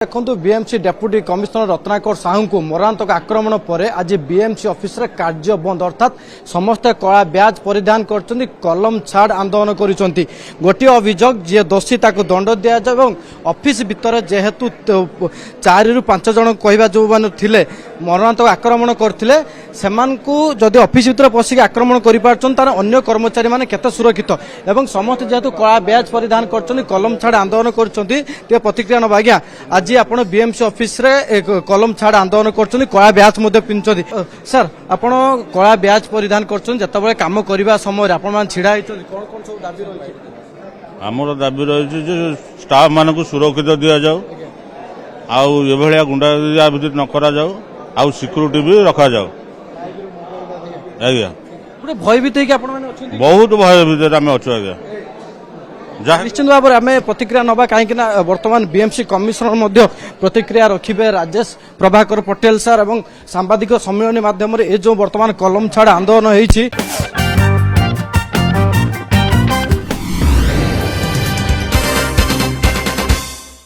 देखो BMC deputy commissioner Ratnakar Sahu को मरणांतक आक्रमण पर आज बीएमसी ऑफिस रे कार्य बंद अर्थात समस्त कला ब्याज परिधान कर कलम छाड़ आंदोलन कर गोटे अभियोग जी दोषी ताको दंड दि जाए ऑफिस भितर जेहेतु 4 ରୁ 5 जन कहवा जो मैंने थिले मरणांतक आक्रमण करथिले सेमानकु जदि ऑफिस भितर पशिक आक्रमण कर अन्य कर्मचारी माने केते सुरक्षित एवं समस्त जेहेतु कला ब्याज परिधान कर कलम छाड़ आंदोलन कर प्रतिक्रिया नबा आज्ञा आज आपण बीएमसी ऑफिस रे एक कलम छाड़ आंदोलन कर कला ब्याज पिंधुंट सर आपण कला ब्याज परिधान कर काम करने समय आपण छिड़ा कौन कौन सब दाबी रही आमर दाबी रही स्टाफ मान सुरक्षित दि जाऊ आउ गुंडा भितर न करा जाऊ आउ सिक्यूरिटी भी रखा जाऊ आज्ञा भयभीत बहुत भय भितर आम अच्छु आज्ञा निश्चित भाव में आम प्रतिक्रिया नवा कहीं बर्तमान बीएमसी कमिशनर प्रतिक्रिया रखिए राजेश प्रभाकर पटेल सर और सांबादिक सम्मेलन माध्यम जो बर्तमान कलम छाड़ आंदोलन होती